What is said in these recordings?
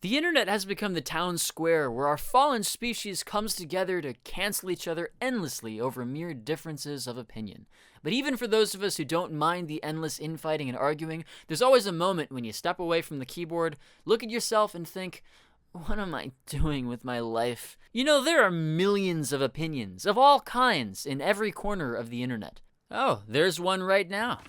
The internet has become the town square where our fallen species comes together to cancel each other endlessly over mere differences of opinion. But even for those of us who don't mind the endless infighting and arguing, there's always a moment when you step away from the keyboard, look at yourself and think, what am I doing with my life? You know, there are millions of opinions of all kinds in every corner of the internet. Oh, there's one right now.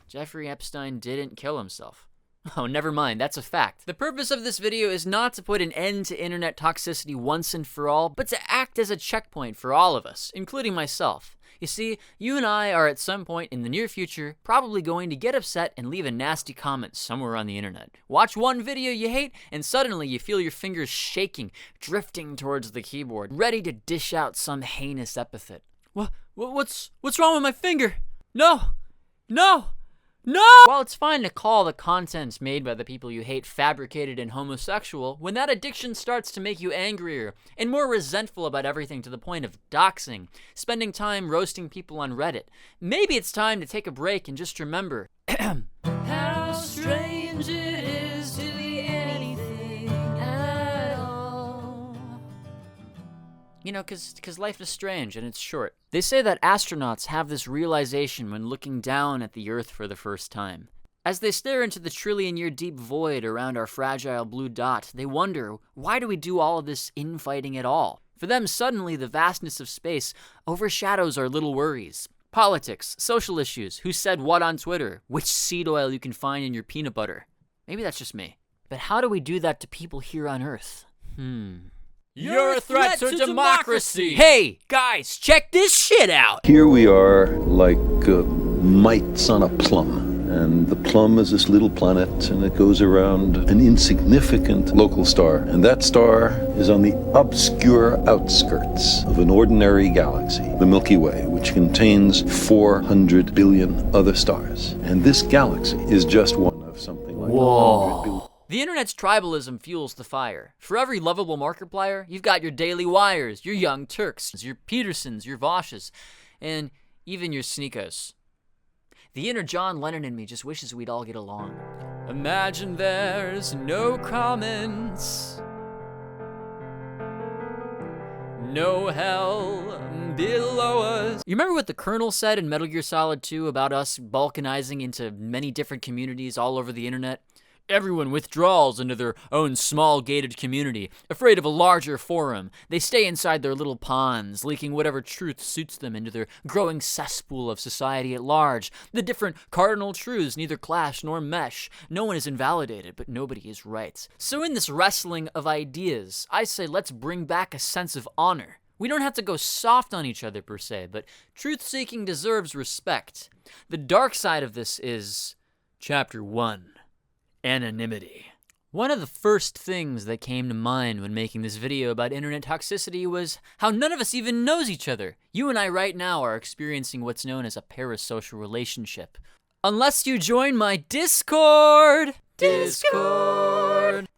Jeffrey Epstein didn't kill himself. Oh, never mind, that's a fact. The purpose of this video is not to put an end to internet toxicity once and for all, but to act as a checkpoint for all of us, including myself. You see, you and I are at some point in the near future probably going to get upset and leave a nasty comment somewhere on the internet. Watch one video you hate, and suddenly you feel your fingers shaking, drifting towards the keyboard, ready to dish out some heinous epithet. What's wrong with my finger? No! While it's fine to call the content made by the people you hate fabricated and homosexual, when that addiction starts to make you angrier and more resentful about everything to the point of doxing, spending time roasting people on Reddit, maybe it's time to take a break and just remember how strange it is to be anything at all. You know, because life is strange and it's short. They say that astronauts have this realization when looking down at the Earth for the first time. As they stare into the trillion-year-deep void around our fragile blue dot, they wonder, why do we do all of this infighting at all? For them, suddenly, the vastness of space overshadows our little worries. Politics, social issues, who said what on Twitter, which seed oil you can find in your peanut butter. Maybe that's just me. But how do we do that to people here on Earth? You're a threat to democracy! Hey, guys, check this shit out! Here we are like mites on a plum. And the plum is this little planet, and it goes around an insignificant local star. And that star is on the obscure outskirts of an ordinary galaxy, the Milky Way, which contains 400 billion other stars. And this galaxy is just one of something like 100 billion. The internet's tribalism fuels the fire. For every lovable Markiplier, you've got your Daily Wires, your Young Turks, your Petersons, your Voshes, and even your Sneakos. The inner John Lennon in me just wishes we'd all get along. Imagine there's no comments, no hell below us. You remember what the Colonel said in Metal Gear Solid 2 about us balkanizing into many different communities all over the internet? Everyone withdraws into their own small gated community, afraid of a larger forum. They stay inside their little ponds, leaking whatever truth suits them into their growing cesspool of society at large. The different cardinal truths neither clash nor mesh. No one is invalidated, but nobody is right. So in this wrestling of ideas, I say let's bring back a sense of honor. We don't have to go soft on each other per se, but truth-seeking deserves respect. The dark side of this is Chapter 1. Anonymity. One of the first things that came to mind when making this video about internet toxicity was how none of us even knows each other. You and I right now are experiencing what's known as a parasocial relationship. Unless you join my Discord!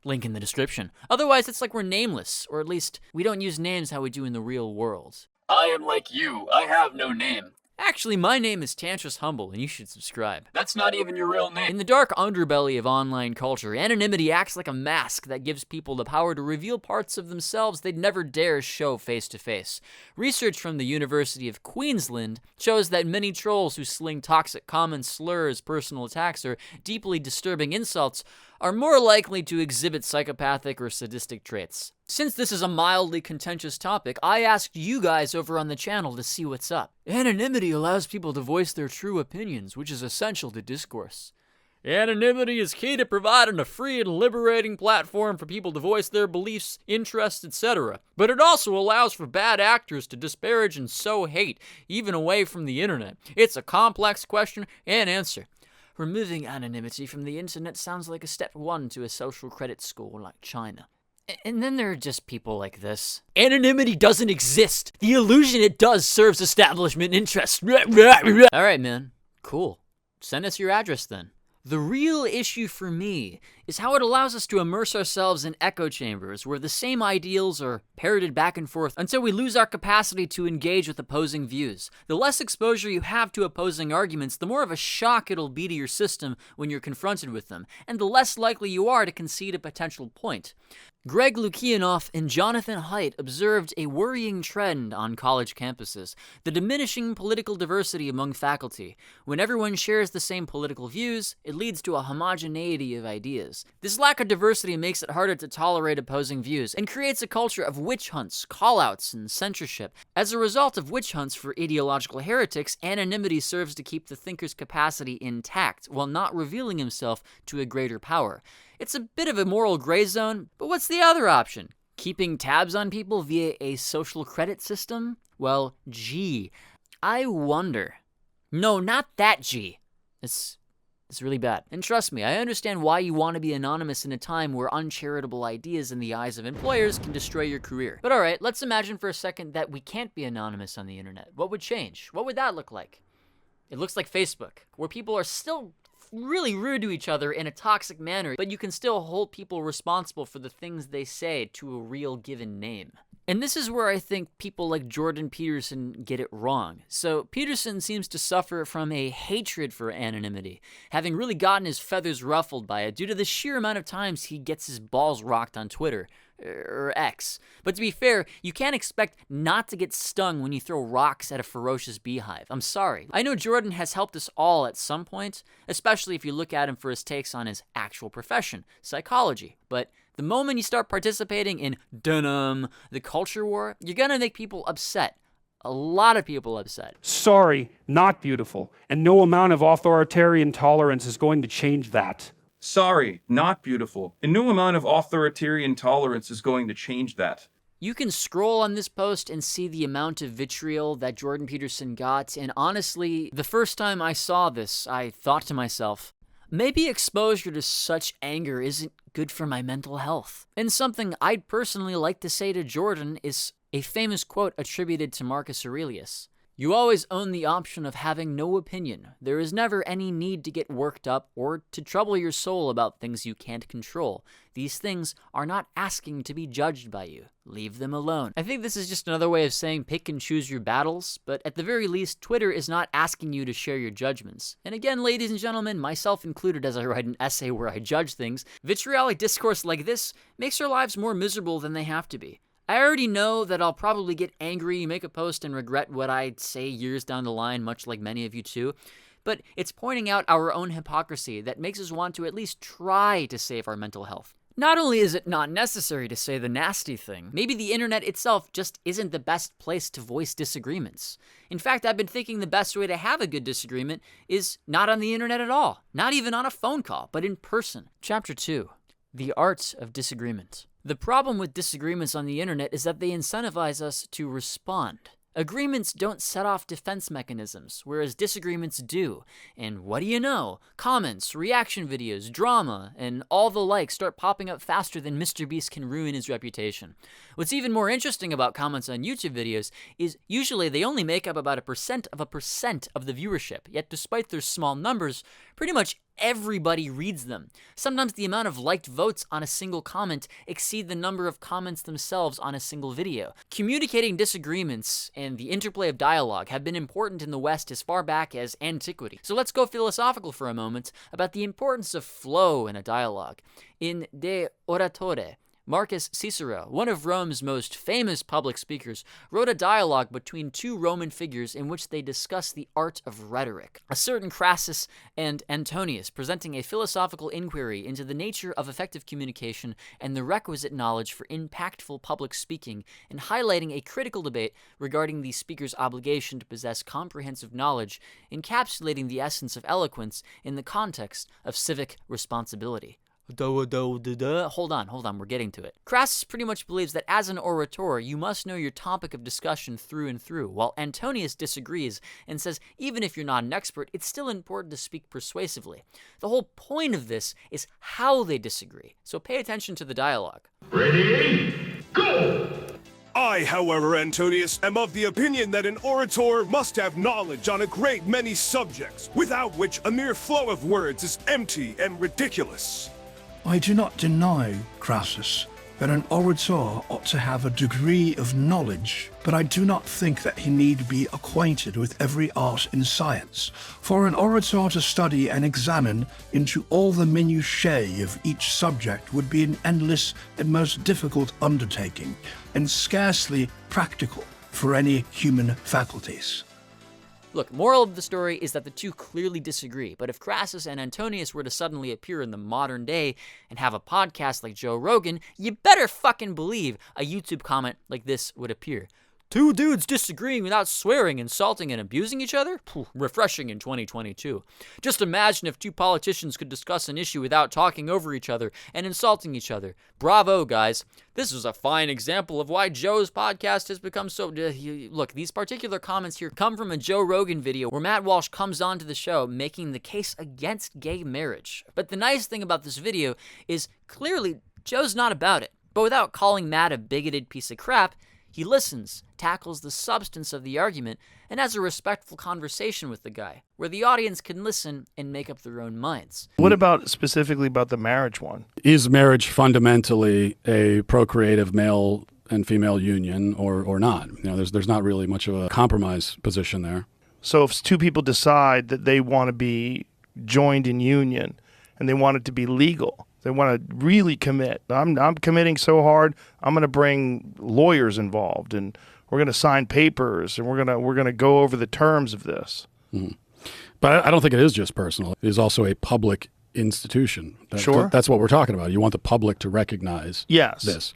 Link in the description. Otherwise, it's like we're nameless, or at least we don't use names how we do in the real world. I am like you. I have no name. Actually, my name is Tantris Humble, and you should subscribe. That's not even your real name. In the dark underbelly of online culture, anonymity acts like a mask that gives people the power to reveal parts of themselves they'd never dare show face to face. Research from the University of Queensland shows that many trolls who sling toxic comments, slurs, personal attacks, or deeply disturbing insults are more likely to exhibit psychopathic or sadistic traits. Since this is a mildly contentious topic, I asked you guys over on the channel to see what's up. Anonymity allows people to voice their true opinions, which is essential to discourse. Anonymity is key to providing a free and liberating platform for people to voice their beliefs, interests, etc. But it also allows for bad actors to disparage and sow hate, even away from the internet. It's a complex question and answer. Removing anonymity from the internet sounds like a step one to a social credit score like China. And then there are just people like this. Anonymity doesn't exist. The illusion it does serves establishment interests. All right, man. Cool. Send us your address then. The real issue for me is how it allows us to immerse ourselves in echo chambers where the same ideals are parroted back and forth until we lose our capacity to engage with opposing views. The less exposure you have to opposing arguments, the more of a shock it'll be to your system when you're confronted with them, and the less likely you are to concede a potential point. Greg Lukianoff and Jonathan Haidt observed a worrying trend on college campuses, the diminishing political diversity among faculty. When everyone shares the same political views, it leads to a homogeneity of ideas. This lack of diversity makes it harder to tolerate opposing views and creates a culture of witch hunts, call-outs, and censorship. As a result of witch hunts for ideological heretics, anonymity serves to keep the thinker's capacity intact while not revealing himself to a greater power. It's a bit of a moral gray zone, but what's the other option? Keeping tabs on people via a social credit system? Well, gee, I wonder. No, not that gee. It's really bad. And trust me, I understand why you want to be anonymous in a time where uncharitable ideas in the eyes of employers can destroy your career. But alright, let's imagine for a second that we can't be anonymous on the internet. What would change? What would that look like? It looks like Facebook, where people are still really rude to each other in a toxic manner, but you can still hold people responsible for the things they say to a real given name. And this is where I think people like Jordan Peterson get it wrong. So Peterson seems to suffer from a hatred for anonymity, having really gotten his feathers ruffled by it due to the sheer amount of times he gets his balls rocked on Twitter. Or X. But to be fair, you can't expect not to get stung when you throw rocks at a ferocious beehive. I'm sorry. I know Jordan has helped us all at some point, especially if you look at him for his takes on his actual profession, psychology. But the moment you start participating in the culture war, you're gonna make people upset. A lot of people upset. Sorry, not beautiful. And no amount of authoritarian tolerance is going to change that. Sorry, not beautiful. And no amount of authoritarian tolerance is going to change that. You can scroll on this post and see the amount of vitriol that Jordan Peterson got, and honestly, the first time I saw this, I thought to myself, maybe exposure to such anger isn't good for my mental health. And something I'd personally like to say to Jordan is a famous quote attributed to Marcus Aurelius. You always own the option of having no opinion. There is never any need to get worked up or to trouble your soul about things you can't control. These things are not asking to be judged by you. Leave them alone. I think this is just another way of saying pick and choose your battles, but at the very least, Twitter is not asking you to share your judgments. And again, ladies and gentlemen, myself included as I write an essay where I judge things, vitriolic discourse like this makes our lives more miserable than they have to be. I already know that I'll probably get angry, make a post, and regret what I'd say years down the line, much like many of you too. But it's pointing out our own hypocrisy that makes us want to at least try to save our mental health. Not only is it not necessary to say the nasty thing, maybe the internet itself just isn't the best place to voice disagreements. In fact, I've been thinking the best way to have a good disagreement is not on the internet at all, not even on a phone call, but in person. Chapter 2. The Art of Disagreement. The problem with disagreements on the internet is that they incentivize us to respond. Agreements don't set off defense mechanisms, whereas disagreements do. And what do you know? Comments, reaction videos, drama, and all the like start popping up faster than Mr. Beast can ruin his reputation. What's even more interesting about comments on YouTube videos is usually they only make up about 1% of the viewership, yet despite their small numbers, pretty much everybody reads them. Sometimes the amount of liked votes on a single comment exceed the number of comments themselves on a single video. Communicating disagreements and the interplay of dialogue have been important in the West as far back as antiquity. So let's go philosophical for a moment about the importance of flow in a dialogue. In De Oratore, Marcus Cicero, one of Rome's most famous public speakers, wrote a dialogue between two Roman figures in which they discuss the art of rhetoric. A certain Crassus and Antonius, presenting a philosophical inquiry into the nature of effective communication and the requisite knowledge for impactful public speaking, and highlighting a critical debate regarding the speaker's obligation to possess comprehensive knowledge, encapsulating the essence of eloquence in the context of civic responsibility. Hold on, we're getting to it. Crassus pretty much believes that as an orator, you must know your topic of discussion through and through, while Antonius disagrees and says even if you're not an expert, it's still important to speak persuasively. The whole point of this is how they disagree, so pay attention to the dialogue. Ready, go! I, however, Antonius, am of the opinion that an orator must have knowledge on a great many subjects, without which a mere flow of words is empty and ridiculous. I do not deny, Crassus, that an orator ought to have a degree of knowledge, but I do not think that he need be acquainted with every art and science. For an orator to study and examine into all the minutiae of each subject would be an endless and most difficult undertaking, and scarcely practical for any human faculties. Look, moral of the story is that the two clearly disagree, but if Crassus and Antonius were to suddenly appear in the modern day and have a podcast like Joe Rogan, you better fucking believe a YouTube comment like this would appear. Two dudes disagreeing without swearing, insulting, and abusing each other? Refreshing in 2022. Just imagine if two politicians could discuss an issue without talking over each other and insulting each other. Bravo, guys. This is a fine example of why Joe's podcast has become so... Look, these particular comments here come from a Joe Rogan video where Matt Walsh comes onto the show making the case against gay marriage. But the nice thing about this video is clearly Joe's not about it. But without calling Matt a bigoted piece of crap, he listens, tackles the substance of the argument, and has a respectful conversation with the guy, where the audience can listen and make up their own minds. What about specifically about the marriage one? Is marriage fundamentally a procreative male and female union or not? You know, there's not really much of a compromise position there. So if two people decide that they want to be joined in union and they want it to be legal, they want to really commit. I'm committing so hard. I'm going to bring lawyers involved, and we're going to sign papers, and we're going to go over the terms of this. Mm-hmm. But I don't think it is just personal. It is also a public institution. Sure. That's what we're talking about. You want the public to recognize this.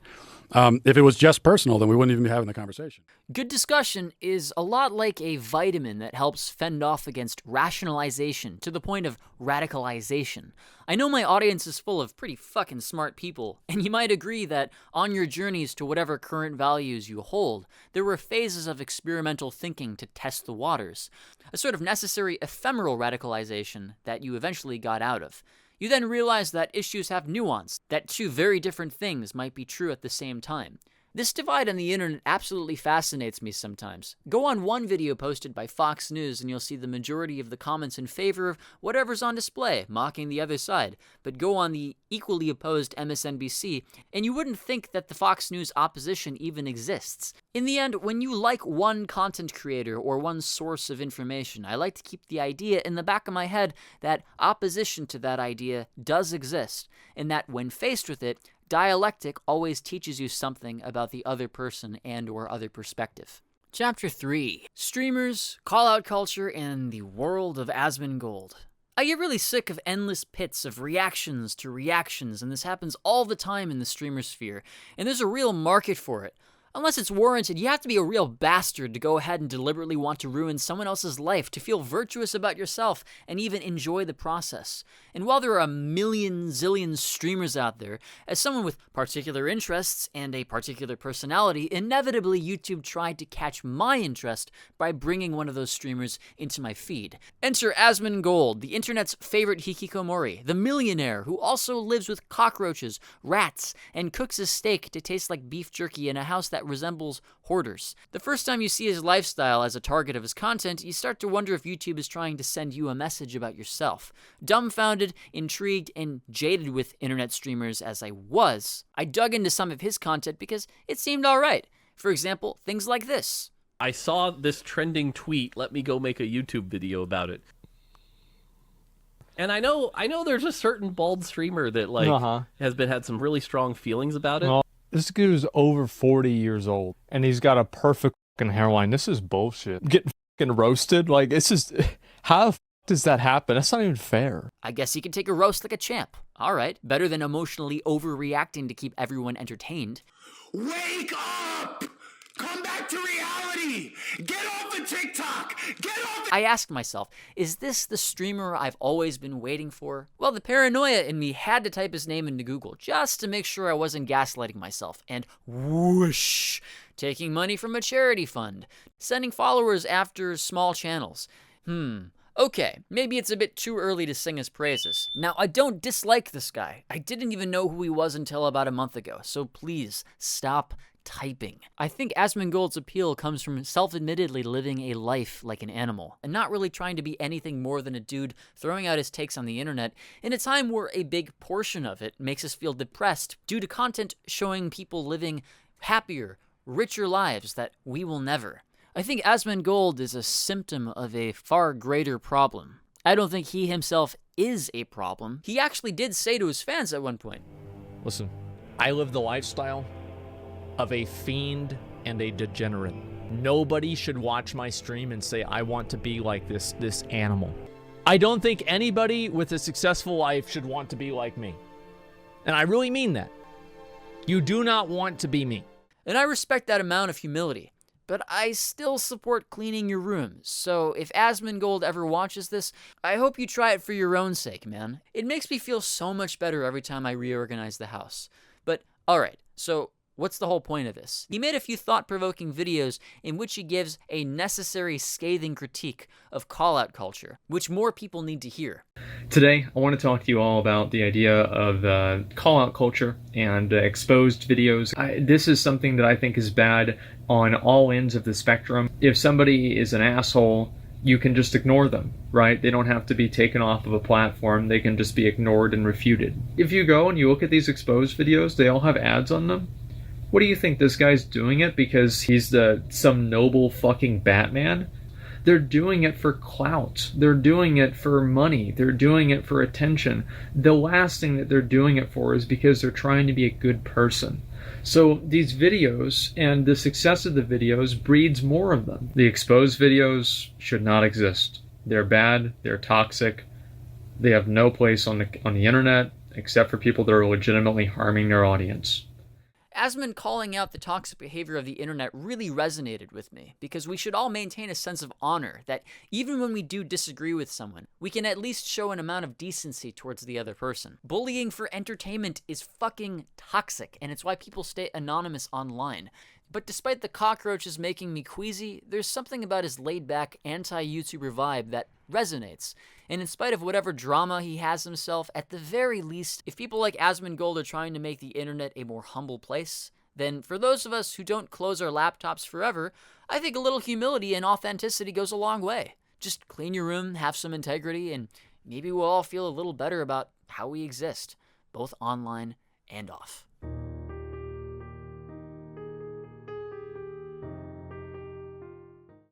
If it was just personal, then we wouldn't even be having the conversation. Good discussion is a lot like a vitamin that helps fend off against rationalization to the point of radicalization. I know my audience is full of pretty fucking smart people, and you might agree that on your journeys to whatever current values you hold, there were phases of experimental thinking to test the waters, a sort of necessary ephemeral radicalization that you eventually got out of. You then realize that issues have nuance, that two very different things might be true at the same time. This divide on the internet absolutely fascinates me sometimes. Go on one video posted by Fox News and you'll see the majority of the comments in favor of whatever's on display, mocking the other side. But go on the equally opposed MSNBC and you wouldn't think that the Fox News opposition even exists. In the end, when you like one content creator or one source of information, I like to keep the idea in the back of my head that opposition to that idea does exist, and that when faced with it, dialectic always teaches you something about the other person and or other perspective. Chapter 3. Streamers, call-out culture, and the world of Asmongold. I get really sick of endless pits of reactions to reactions, and this happens all the time in the streamer sphere, and there's a real market for it. Unless it's warranted, you have to be a real bastard to go ahead and deliberately want to ruin someone else's life, to feel virtuous about yourself, and even enjoy the process. And while there are a million zillion streamers out there, as someone with particular interests and a particular personality, inevitably YouTube tried to catch my interest by bringing one of those streamers into my feed. Enter Asmongold, the internet's favorite hikikomori, the millionaire who also lives with cockroaches, rats, and cooks his steak to taste like beef jerky in a house that resembles hoarders. The first time you see his lifestyle as a target of his content, you start to wonder if YouTube is trying to send you a message about yourself. Dumbfounded, intrigued, and jaded with internet streamers as I was, I dug into some of his content because it seemed alright. For example, things like this. I saw this trending tweet, let me go make a YouTube video about it. And I know there's a certain bald streamer that has had some really strong feelings about it. This dude's over 40 years old, and he's got a perfect fucking hairline. This is bullshit. Getting fucking roasted? Like, it's just... How the fuck does that happen? That's not even fair. I guess he can take a roast like a champ. Alright, better than emotionally overreacting to keep everyone entertained. Wake up! Come back to reality! Get off the TikTok! Get off the... I asked myself, is this the streamer I've always been waiting for? Well, the paranoia in me had to type his name into Google just to make sure I wasn't gaslighting myself. And whoosh! Taking money from a charity fund. Sending followers after small channels. Okay, maybe it's a bit too early to sing his praises. Now, I don't dislike this guy. I didn't even know who he was until about a month ago, so please stop typing. I think Asmongold's appeal comes from self-admittedly living a life like an animal, and not really trying to be anything more than a dude throwing out his takes on the internet in a time where a big portion of it makes us feel depressed due to content showing people living happier, richer lives that we will never. I think Asmongold is a symptom of a far greater problem. I don't think he himself is a problem. He actually did say to his fans at one point, Listen, I live the lifestyle of a fiend and a degenerate. Nobody should watch my stream and say, I want to be like this animal. I don't think anybody with a successful life should want to be like me. And I really mean that. You do not want to be me. And I respect that amount of humility. But I still support cleaning your rooms, so if Asmongold ever watches this, I hope you try it for your own sake, man. It makes me feel so much better every time I reorganize the house. But, alright, so what's the whole point of this? He made a few thought-provoking videos in which he gives a necessary scathing critique of call-out culture, which more people need to hear. Today, I want to talk to you all about the idea of call-out culture and exposed videos. This is something that I think is bad on all ends of the spectrum. If somebody is an asshole, you can just ignore them, right? They don't have to be taken off of a platform. They can just be ignored and refuted. If you go and you look at these exposed videos, they all have ads on them. What do you think? This guy's doing it because he's some noble fucking Batman? They're doing it for clout. They're doing it for money. They're doing it for attention. The last thing that they're doing it for is because they're trying to be a good person. So these videos and the success of the videos breeds more of them. The exposed videos should not exist. They're bad. They're toxic. They have no place on the internet except for people that are legitimately harming their audience. Asmond calling out the toxic behavior of the internet really resonated with me, because we should all maintain a sense of honor that even when we do disagree with someone, we can at least show an amount of decency towards the other person. Bullying for entertainment is fucking toxic, and it's why people stay anonymous online. But despite the cockroaches making me queasy, there's something about his laid-back, anti-YouTuber vibe that resonates. And in spite of whatever drama he has himself, at the very least, if people like Asmongold are trying to make the internet a more humble place, then for those of us who don't close our laptops forever, I think a little humility and authenticity goes a long way. Just clean your room, have some integrity, and maybe we'll all feel a little better about how we exist, both online and off.